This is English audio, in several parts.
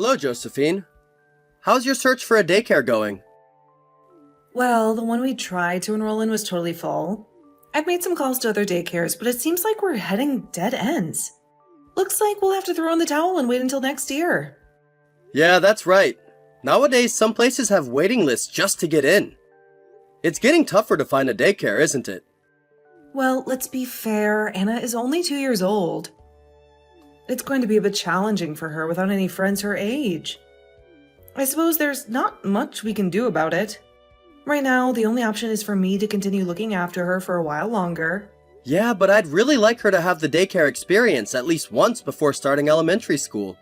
Hello, Josephine. How's your search for a daycare going? Well, the one we tried to enroll in was totally full. I've made some calls to other daycares, but it seems like we're heading dead ends. Looks like we'll have to throw in the towel and wait until next year. Yeah, that's right. Nowadays, some places have waiting lists just to get in. It's getting tougher to find a daycare, isn't it? Well, let's be fair, Anna is only 2 years old. It's going to be a bit challenging for her without any friends her age. I suppose there's not much we can do about it. Right now, the only option is for me to continue looking after her for a while longer. Yeah, but I'd really like her to have the daycare experience at least once before starting elementary school.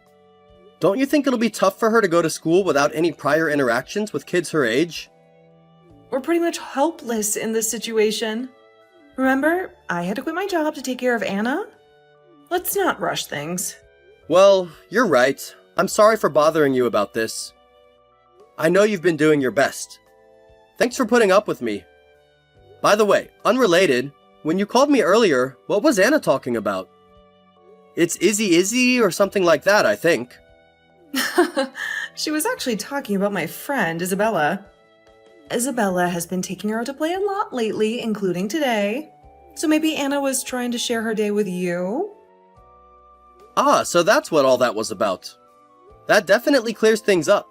Don't you think it'll be tough for her to go to school without any prior interactions with kids her age? We're pretty much helpless in this situation. Remember, I had to quit my job to take care of Anna? Let's not rush things. Well, you're right. I'm sorry for bothering you about this. I know you've been doing your best. Thanks for putting up with me. By the way, unrelated, when you called me earlier, what was Anna talking about? It's Izzy or something like that, I think. She was actually talking about my friend, Isabella. Isabella has been taking her out to play a lot lately, including today. So maybe Anna was trying to share her day with you? Ah, so that's what all that was about. That definitely clears things up.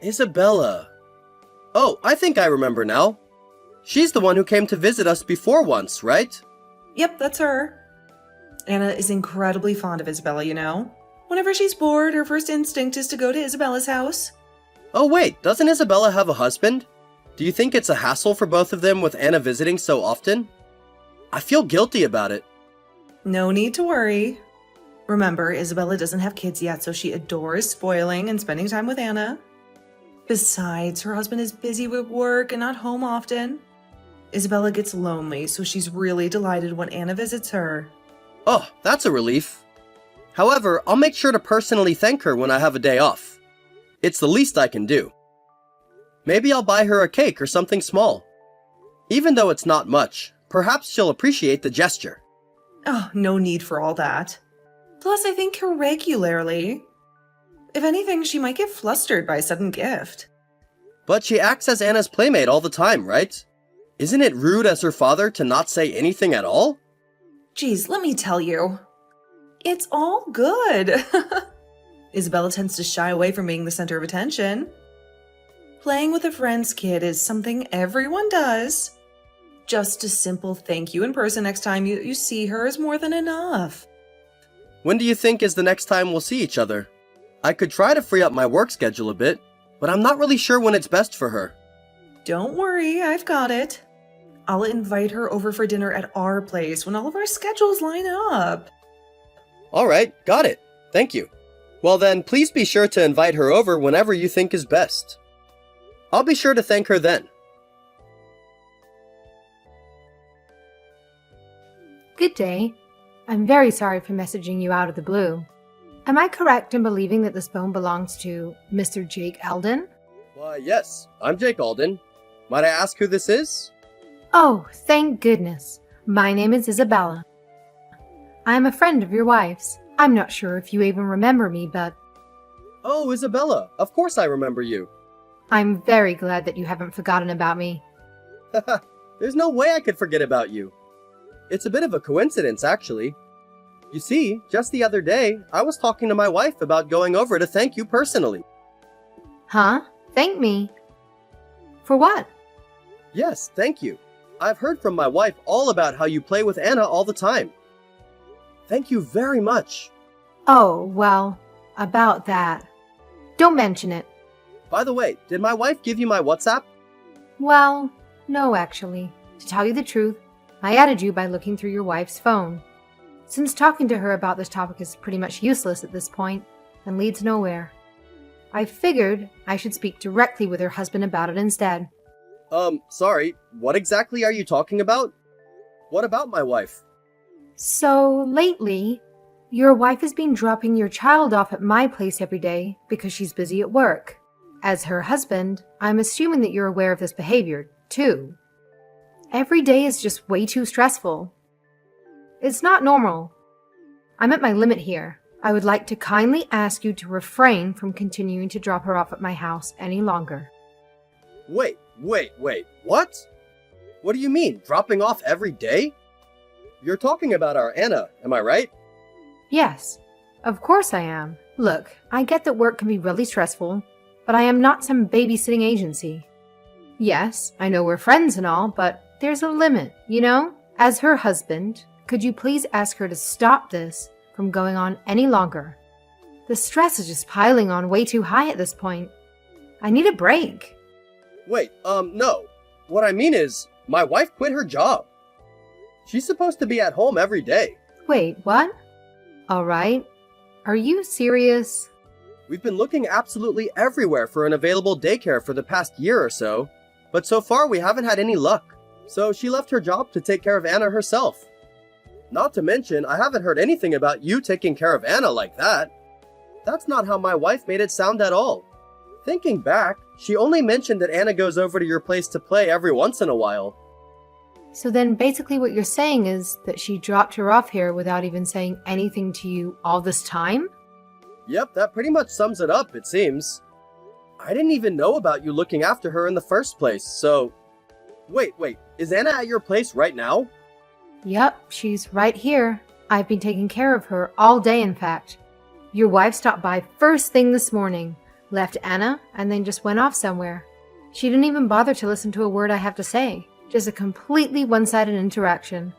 Isabella. Oh, I think I remember now. She's the one who came to visit us before once, right? Yep, that's her. Anna is incredibly fond of Isabella, you know. Whenever she's bored, her first instinct is to go to Isabella's house. Oh wait, doesn't Isabella have a husband? Do you think it's a hassle for both of them with Anna visiting so often? I feel guilty about it. No need to worry. Remember, Isabella doesn't have kids yet, so she adores spoiling and spending time with Anna. Besides, her husband is busy with work and not home often. Isabella gets lonely, so she's really delighted when Anna visits her. Oh, that's a relief. However, I'll make sure to personally thank her when I have a day off. It's the least I can do. Maybe I'll buy her a cake or something small. Even though it's not much, perhaps she'll appreciate the gesture. Oh, no need for all that. Plus, I thank her regularly. If anything, she might get flustered by a sudden gift. But she acts as Anna's playmate all the time, right? Isn't it rude as her father to not say anything at all? Geez, let me tell you. It's all good. Isabella tends to shy away from being the center of attention. Playing with a friend's kid is something everyone does. Just a simple thank you in person next time you see her is more than enough. When do you think is the next time we'll see each other? I could try to free up my work schedule a bit, but I'm not really sure when it's best for her. Don't worry, I've got it. I'll invite her over for dinner at our place when all of our schedules line up. Alright, got it. Thank you. Well then, please be sure to invite her over whenever you think is best. I'll be sure to thank her then. Good day. I'm very sorry for messaging you out of the blue. Am I correct in believing that this phone belongs to Mr. Jake Eldon? Why, yes, I'm Jake Alden. Might I ask who this is? Oh, thank goodness. My name is Isabella. I am a friend of your wife's. I'm not sure if you even remember me, but Oh, Isabella, of course I remember you. I'm very glad that you haven't forgotten about me. There's no way I could forget about you. It's a bit of a coincidence, actually. You see, just the other day, I was talking to my wife about going over to thank you personally. Huh? Thank me? For what? Yes, thank you. I've heard from my wife all about how you play with Anna all the time. Thank you very much. Oh, well, about that. Don't mention it. By the way, did my wife give you my WhatsApp? Well, no actually. To tell you the truth, I added you by looking through your wife's phone. Since talking to her about this topic is pretty much useless at this point and leads nowhere, I figured I should speak directly with her husband about it instead. Sorry, what exactly are you talking about? What about my wife? So, lately, your wife has been dropping your child off at my place every day because she's busy at work. As her husband, I'm assuming that you're aware of this behavior, too. Every day is just way too stressful. It's not normal. I'm at my limit here. I would like to kindly ask you to refrain from continuing to drop her off at my house any longer. Wait. What? What do you mean, dropping off every day? You're talking about our Anna, am I right? Yes, of course I am. Look, I get that work can be really stressful, but I am not some babysitting agency. Yes, I know we're friends and all, but there's a limit, you know? As her husband, could you please ask her to stop this from going on any longer? The stress is just piling on way too high at this point. I need a break. Wait, no. What I mean is, my wife quit her job. She's supposed to be at home every day. Wait, what? All right. Are you serious? We've been looking absolutely everywhere for an available daycare for the past year or so, but so far we haven't had any luck. So she left her job to take care of Anna herself. Not to mention, I haven't heard anything about you taking care of Anna like that. That's not how my wife made it sound at all. Thinking back, she only mentioned that Anna goes over to your place to play every once in a while. So then basically what you're saying is that she dropped her off here without even saying anything to you all this time? Yep, that pretty much sums it up, it seems. I didn't even know about you looking after her in the first place, so... Wait, is Anna at your place right now? Yep, she's right here. I've been taking care of her all day, in fact. Your wife stopped by first thing this morning, left Anna, and then just went off somewhere. She didn't even bother to listen to a word I have to say. Just a completely one-sided interaction.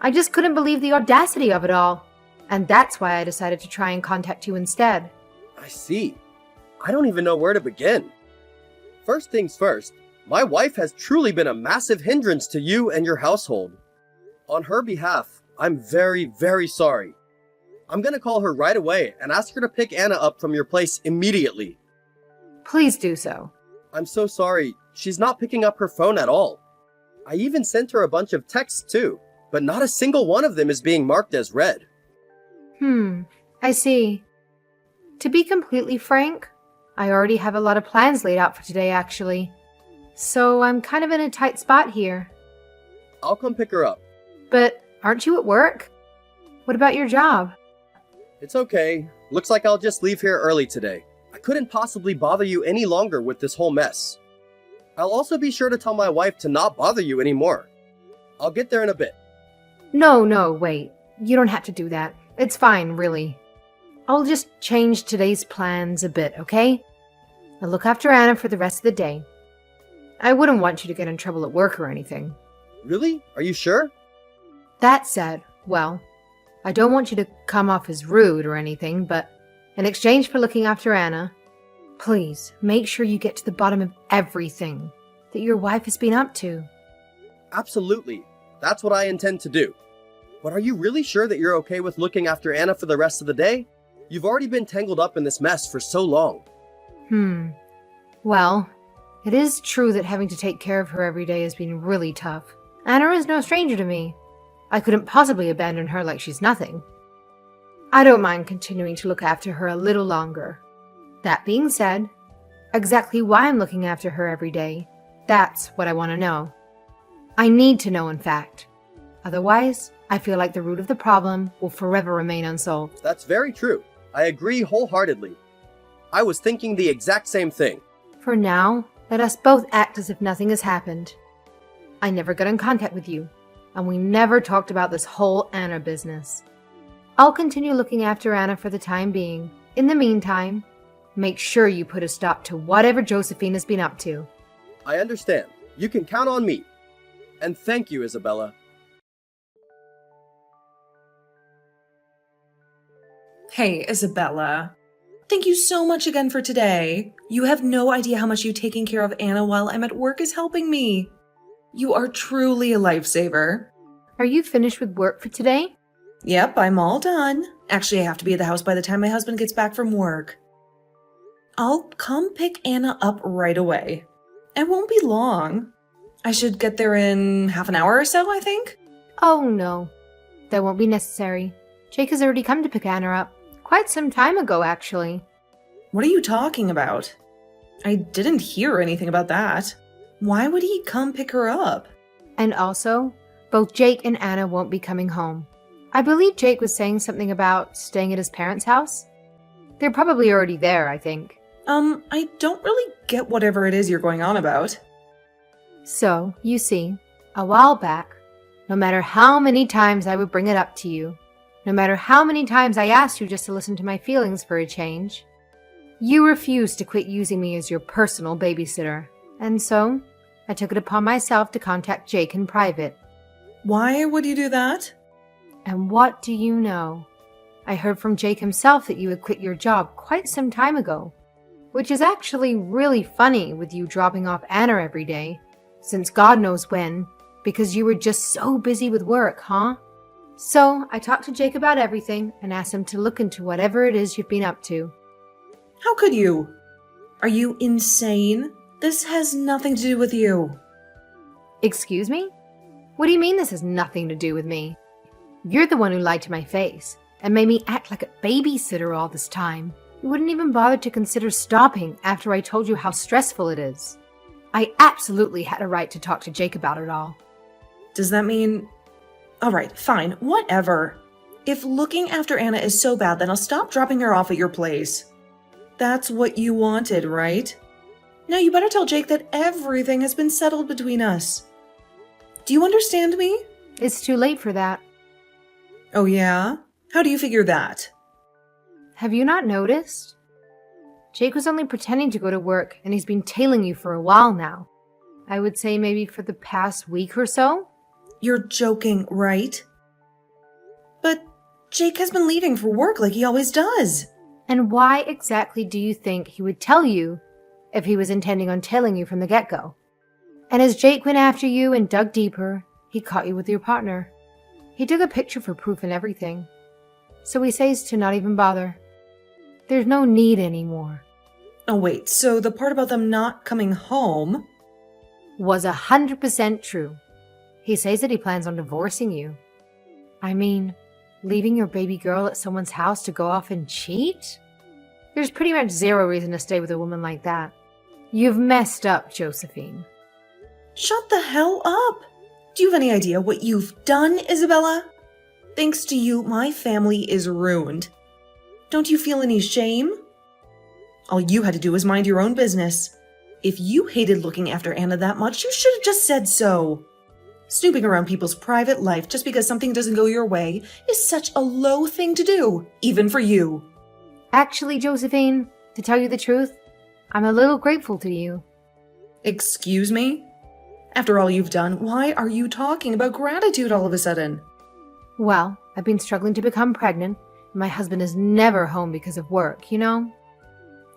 I just couldn't believe the audacity of it all. And that's why I decided to try and contact you instead. I see. I don't even know where to begin. First things first, my wife has truly been a massive hindrance to you and your household. On her behalf, I'm very, very sorry. I'm gonna call her right away and ask her to pick Anna up from your place immediately. Please do so. I'm so sorry. She's not picking up her phone at all. I even sent her a bunch of texts too, but not a single one of them is being marked as read. I see. To be completely frank, I already have a lot of plans laid out for today, actually. So I'm kind of in a tight spot here. I'll come pick her up. But aren't you at work? What about your job? It's okay. Looks like I'll just leave here early today. I couldn't possibly bother you any longer with this whole mess. I'll also be sure to tell my wife to not bother you anymore. I'll get there in a bit. No, wait. You don't have to do that. It's fine, really. I'll just change today's plans a bit, okay? I'll look after Anna for the rest of the day. I wouldn't want you to get in trouble at work or anything. Really? Are you sure? That said, well, I don't want you to come off as rude or anything, but in exchange for looking after Anna, please make sure you get to the bottom of everything that your wife has been up to. Absolutely. That's what I intend to do. But are you really sure that you're okay with looking after Anna for the rest of the day? You've already been tangled up in this mess for so long. Well, it is true that having to take care of her every day has been really tough. Anna is no stranger to me. I couldn't possibly abandon her like she's nothing. I don't mind continuing to look after her a little longer. That being said, exactly why I'm looking after her every day, that's what I want to know. I need to know, in fact. Otherwise, I feel like the root of the problem will forever remain unsolved. That's very true. I agree wholeheartedly. I was thinking the exact same thing. For now, let us both act as if nothing has happened. I never got in contact with you, and we never talked about this whole Anna business. I'll continue looking after Anna for the time being. In the meantime, make sure you put a stop to whatever Josephine has been up to. I understand. You can count on me. And thank you, Isabella. Hey, Isabella. Thank you so much again for today. You have no idea how much you taking care of Anna while I'm at work is helping me. You are truly a lifesaver. Are you finished with work for today? Yep, I'm all done. Actually, I have to be at the house by the time my husband gets back from work. I'll come pick Anna up right away. It won't be long. I should get there in half an hour or so, I think. Oh no, that won't be necessary. Jake has already come to pick Anna up. Quite some time ago, actually. What are you talking about? I didn't hear anything about that. Why would he come pick her up? And also, both Jake and Anna won't be coming home. I believe Jake was saying something about staying at his parents' house. They're probably already there, I think. I don't really get whatever it is you're going on about. So, you see, a while back, no matter how many times I would bring it up to you, no matter how many times I asked you just to listen to my feelings for a change, you refused to quit using me as your personal babysitter. And so, I took it upon myself to contact Jake in private. Why would you do that? And what do you know? I heard from Jake himself that you had quit your job quite some time ago, which is actually really funny with you dropping off Anna every day, since God knows when, because you were just so busy with work, huh? So I talked to Jake about everything and asked him to look into whatever it is you've been up to. How could you? Are you insane? This has nothing to do with you. Excuse me? What do you mean this has nothing to do with me? You're the one who lied to my face and made me act like a babysitter all this time. You wouldn't even bother to consider stopping after I told you how stressful it is. I absolutely had a right to talk to Jake about it all. Does that mean... Alright, fine, whatever. If looking after Anna is so bad, then I'll stop dropping her off at your place. That's what you wanted, right? Now you better tell Jake that everything has been settled between us. Do you understand me? It's too late for that. Oh yeah? How do you figure that? Have you not noticed? Jake was only pretending to go to work, and he's been tailing you for a while now. I would say maybe for the past week or so. You're joking, right? But Jake has been leaving for work like he always does. And why exactly do you think he would tell you if he was intending on telling you from the get-go? And as Jake went after you and dug deeper, he caught you with your partner. He took a picture for proof and everything. So he says to not even bother. There's no need anymore. Oh wait, so the part about them not coming home... Was 100% true. He says that he plans on divorcing you. I mean, leaving your baby girl at someone's house to go off and cheat? There's pretty much zero reason to stay with a woman like that. You've messed up, Josephine. Shut the hell up! Do you have any idea what you've done, Isabella? Thanks to you, my family is ruined. Don't you feel any shame? All you had to do was mind your own business. If you hated looking after Anna that much, you should have just said so. Snooping around people's private life just because something doesn't go your way is such a low thing to do, even for you. Actually, Josephine, to tell you the truth, I'm a little grateful to you. Excuse me? After all you've done, why are you talking about gratitude all of a sudden? Well, I've been struggling to become pregnant, and my husband is never home because of work, you know?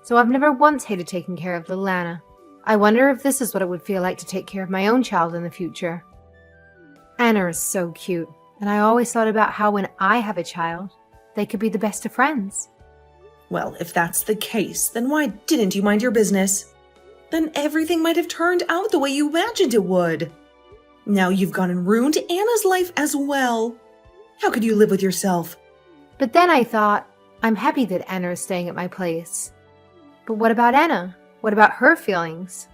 So I've never once hated taking care of little Anna. I wonder if this is what it would feel like to take care of my own child in the future. Anna is so cute, and I always thought about how when I have a child, they could be the best of friends. Well, if that's the case, then why didn't you mind your business? Then everything might have turned out the way you imagined it would. Now you've gone and ruined Anna's life as well. How could you live with yourself? But then I thought, I'm happy that Anna is staying at my place. But what about Anna? What about her feelings?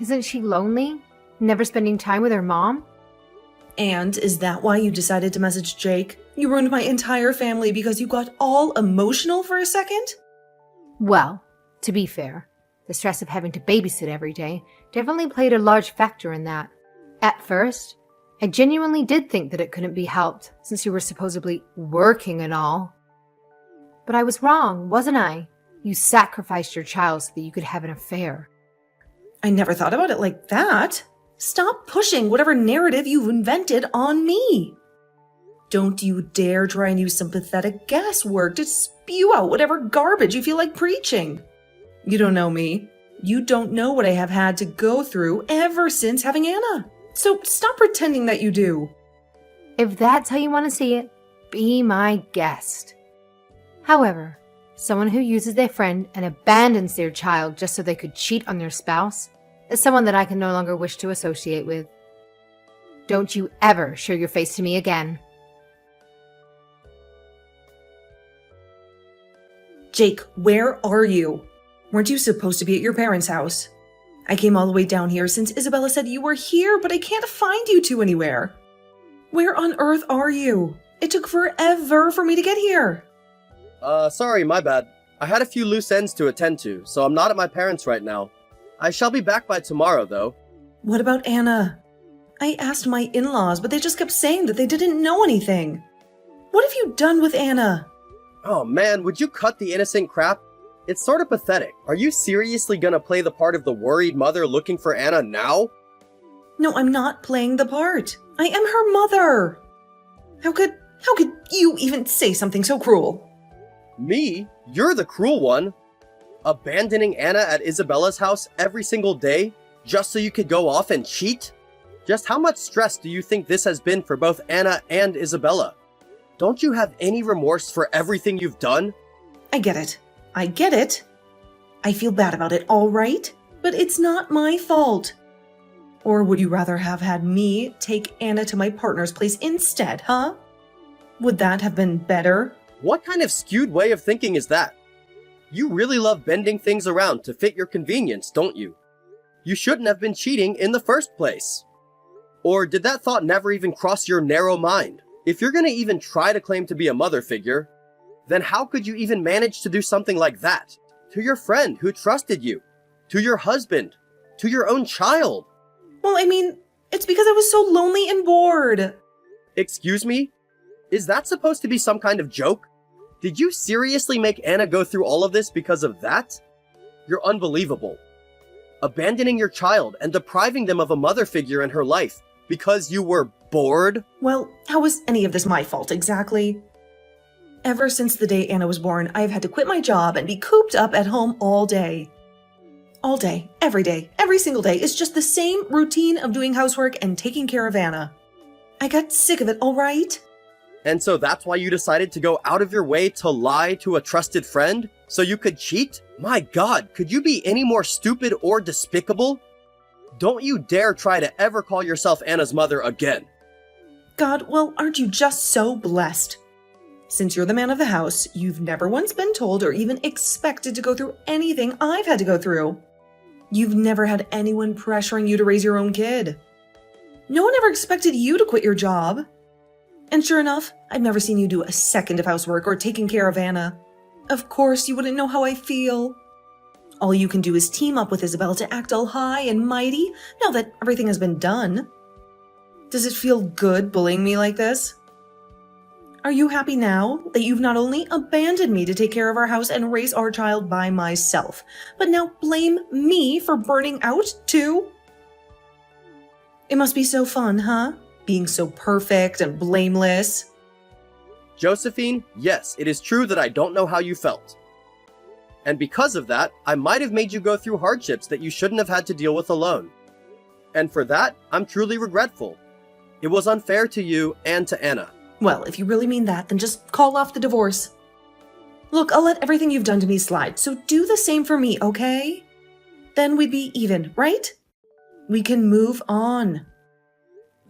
Isn't she lonely? Never spending time with her mom? And is that why you decided to message Jake? You ruined my entire family because you got all emotional for a second? Well, to be fair, the stress of having to babysit every day definitely played a large factor in that. At first, I genuinely did think that it couldn't be helped, since you were supposedly working and all. But I was wrong, wasn't I? You sacrificed your child so that you could have an affair. I never thought about it like that. Stop pushing whatever narrative you've invented on me. Don't you dare try and use some pathetic guesswork to spew out whatever garbage you feel like preaching. You don't know me. You don't know what I have had to go through ever since having Anna. So stop pretending that you do. If that's how you want to see it, be my guest. However, someone who uses their friend and abandons their child just so they could cheat on their spouse is someone that I can no longer wish to associate with. Don't you ever show your face to me again. Jake, where are you? Weren't you supposed to be at your parents' house? I came all the way down here since Isabella said you were here, but I can't find you two anywhere. Where on earth are you? It took forever for me to get here. Sorry, my bad. I had a few loose ends to attend to, so I'm not at my parents' right now. I shall be back by tomorrow, though. What about Anna? I asked my in-laws, but they just kept saying that they didn't know anything. What have you done with Anna? Oh man, would you cut the innocent crap? It's sort of pathetic. Are you seriously gonna play the part of the worried mother looking for Anna now? No, I'm not playing the part. I am her mother. How could you even say something so cruel? Me? You're the cruel one. Abandoning Anna at Isabella's house every single day just so you could go off and cheat? Just how much stress do you think this has been for both Anna and Isabella? Don't you have any remorse for everything you've done? I get it. I feel bad about it, all right? But it's not my fault. Or would you rather have had me take Anna to my partner's place instead, huh? Would that have been better? What kind of skewed way of thinking is that? You really love bending things around to fit your convenience, don't you? You shouldn't have been cheating in the first place. Or did that thought never even cross your narrow mind? If you're gonna even try to claim to be a mother figure, then how could you even manage to do something like that? To your friend who trusted you, to your husband, to your own child. Well, I mean, it's because I was so lonely and bored. Excuse me? Is that supposed to be some kind of joke? Did you seriously make Anna go through all of this because of that? You're unbelievable. Abandoning your child and depriving them of a mother figure in her life because you were bored? Well, how is any of this my fault exactly? Ever since the day Anna was born, I've had to quit my job and be cooped up at home all day. All day, every single day. It's just the same routine of doing housework and taking care of Anna. I got sick of it, all right? And so that's why you decided to go out of your way to lie to a trusted friend? So you could cheat? My God, could you be any more stupid or despicable? Don't you dare try to ever call yourself Anna's mother again. God, well, aren't you just so blessed? Since you're the man of the house, you've never once been told or even expected to go through anything I've had to go through. You've never had anyone pressuring you to raise your own kid. No one ever expected you to quit your job. And sure enough, I've never seen you do a second of housework or taking care of Anna. Of course, you wouldn't know how I feel. All you can do is team up with Isabel to act all high and mighty now that everything has been done. Does it feel good bullying me like this? Are you happy now that you've not only abandoned me to take care of our house and raise our child by myself, but now blame me for burning out too? It must be so fun, huh? Being so perfect and blameless. Josephine, yes, it is true that I don't know how you felt. And because of that, I might have made you go through hardships that you shouldn't have had to deal with alone. And for that, I'm truly regretful. It was unfair to you and to Anna. Well, if you really mean that, then just call off the divorce. Look, I'll let everything you've done to me slide, so do the same for me, okay? Then we'd be even, right? We can move on.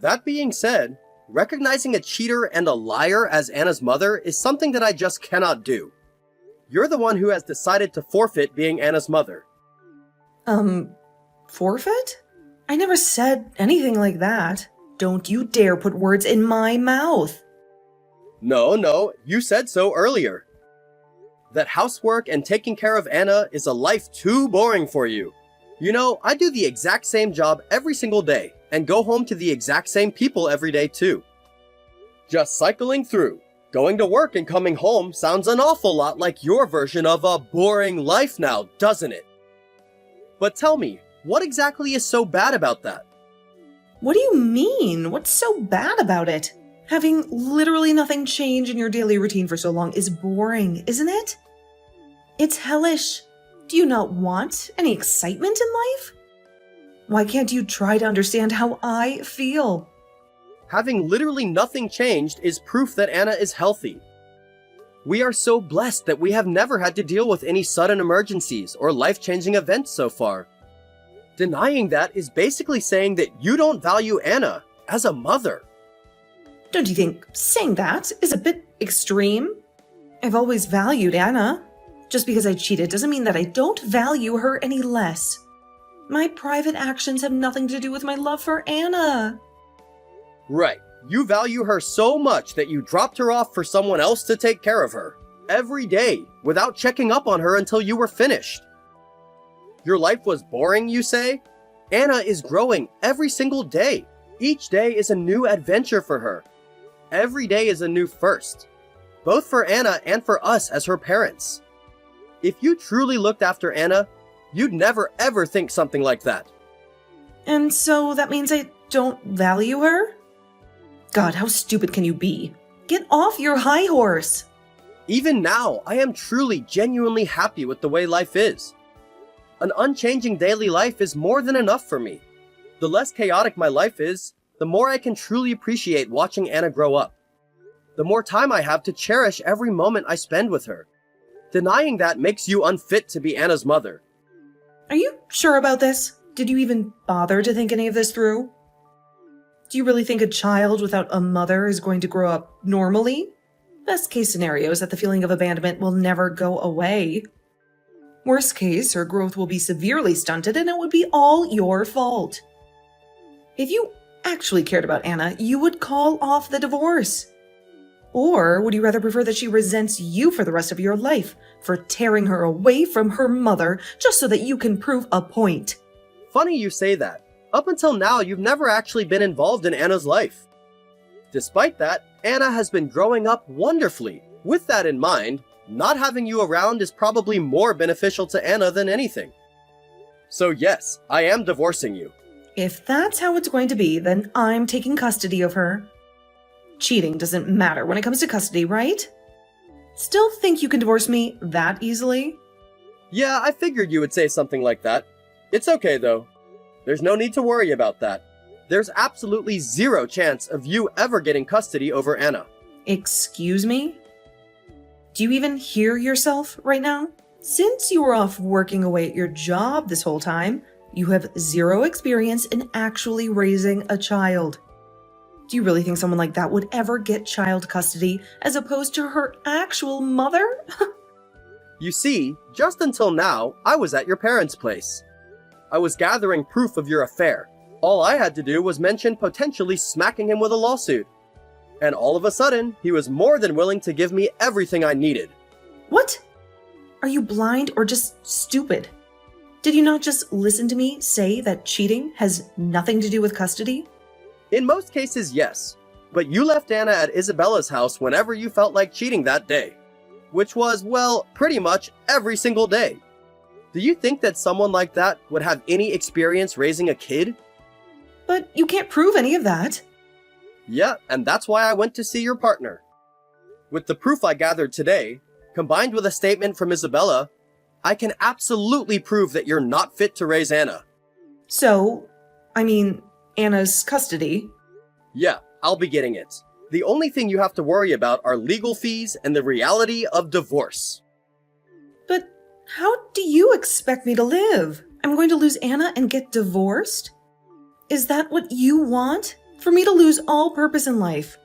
That being said, recognizing a cheater and a liar as Anna's mother is something that I just cannot do. You're the one who has decided to forfeit being Anna's mother. Forfeit? I never said anything like that. Don't you dare put words in my mouth. No, you said so earlier. That housework and taking care of Anna is a life too boring for you. You know, I do the exact same job every single day and go home to the exact same people every day too. Just cycling through. Going to work and coming home sounds an awful lot like your version of a boring life now, doesn't it? But tell me, what exactly is so bad about that? What do you mean? What's so bad about it? Having literally nothing change in your daily routine for so long is boring, isn't it? It's hellish. Do you not want any excitement in life? Why can't you try to understand how I feel? Having literally nothing changed is proof that Anna is healthy. We are so blessed that we have never had to deal with any sudden emergencies or life-changing events so far. Denying that is basically saying that you don't value Anna as a mother. Don't you think saying that is a bit extreme? I've always valued Anna. Just because I cheated doesn't mean that I don't value her any less. My private actions have nothing to do with my love for Anna. Right, You value her so much that you dropped her off for someone else to take care of her every day without checking up on her until you were finished. Your life was boring, you say? Anna is growing every single day. Each day is a new adventure for her. Every day is a new first, both for Anna and for us as her parents. If you truly looked after Anna, you'd never ever think something like that. And so that means I don't value her? God, how stupid can you be? Get off your high horse! Even now, I am truly, genuinely happy with the way life is. An unchanging daily life is more than enough for me. The less chaotic my life is, the more I can truly appreciate watching Anna grow up. The more time I have to cherish every moment I spend with her. Denying that makes you unfit to be Anna's mother. Are you sure about this? Did you even bother to think any of this through? Do you really think a child without a mother is going to grow up normally? Best case scenario is that the feeling of abandonment will never go away. Worst case, her growth will be severely stunted and it would be all your fault. If you actually cared about Anna, you would call off the divorce. Or would you rather prefer that she resents you for the rest of your life for tearing her away from her mother just so that you can prove a point? Funny you say that. Up until now, you've never actually been involved in Anna's life. Despite that, Anna has been growing up wonderfully. With that in mind, not having you around is probably more beneficial to Anna than anything. So yes, I am divorcing you. If that's how it's going to be, then I'm taking custody of her. Cheating doesn't matter when it comes to custody, right? Still think you can divorce me that easily? Yeah, I figured you would say something like that. It's okay though. There's no need to worry about that. There's absolutely zero chance of you ever getting custody over Anna. Excuse me? Do you even hear yourself right now? Since you were off working away at your job this whole time, you have zero experience in actually raising a child. Do you really think someone like that would ever get child custody as opposed to her actual mother? You see, just until now, I was at your parents' place. I was gathering proof of your affair. All I had to do was mention potentially smacking him with a lawsuit. And all of a sudden, he was more than willing to give me everything I needed. What? Are you blind or just stupid? Did you not just listen to me say that cheating has nothing to do with custody? In most cases, yes. But you left Anna at Isabella's house whenever you felt like cheating that day. Which was, well, pretty much every single day. Do you think that someone like that would have any experience raising a kid? But you can't prove any of that. Yeah, and that's why I went to see your partner. With the proof I gathered today, combined with a statement from Isabella, I can absolutely prove that you're not fit to raise Anna. So, Anna's custody. Yeah, I'll be getting it. The only thing you have to worry about are legal fees and the reality of divorce. But how do you expect me to live? I'm going to lose Anna and get divorced? Is that what you want? For me to lose all purpose in life?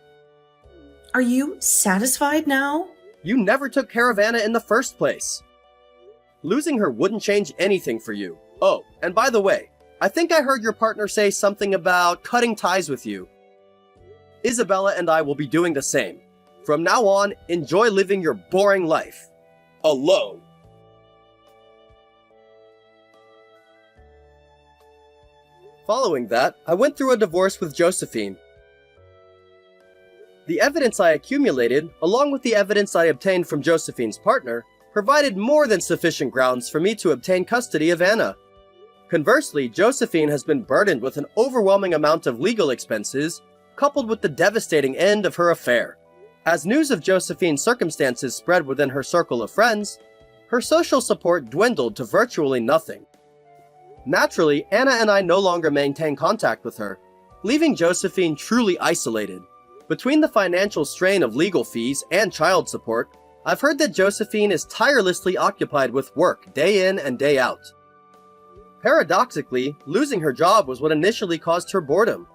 Are you satisfied now? You never took care of Anna in the first place. Losing her wouldn't change anything for you. Oh, and by the way, I think I heard your partner say something about cutting ties with you. Isabella and I will be doing the same. From now on, enjoy living your boring life. Alone. Following that, I went through a divorce with Josephine. The evidence I accumulated, along with the evidence I obtained from Josephine's partner, provided more than sufficient grounds for me to obtain custody of Anna. Conversely, Josephine has been burdened with an overwhelming amount of legal expenses, coupled with the devastating end of her affair. As news of Josephine's circumstances spread within her circle of friends, her social support dwindled to virtually nothing. Naturally, Anna and I no longer maintain contact with her, leaving Josephine truly isolated. Between the financial strain of legal fees and child support, I've heard that Josephine is tirelessly occupied with work day in and day out. Paradoxically, losing her job was what initially caused her boredom.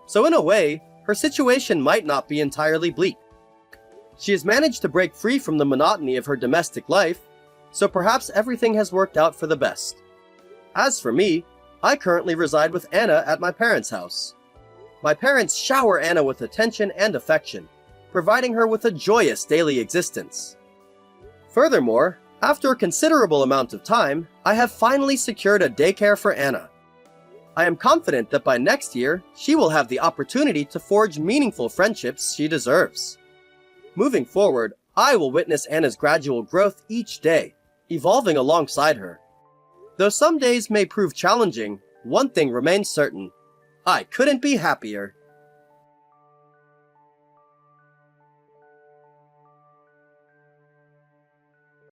So in a way, her situation might not be entirely bleak. She has managed to break free from the monotony of her domestic life, so perhaps everything has worked out for the best. As for me, I currently reside with Anna at my parents' house. My parents shower Anna with attention and affection, providing her with a joyous daily existence. Furthermore, after a considerable amount of time, I have finally secured a daycare for Anna. I am confident that by next year, she will have the opportunity to forge meaningful friendships she deserves. Moving forward, I will witness Anna's gradual growth each day, evolving alongside her. Though some days may prove challenging, one thing remains certain. I couldn't be happier.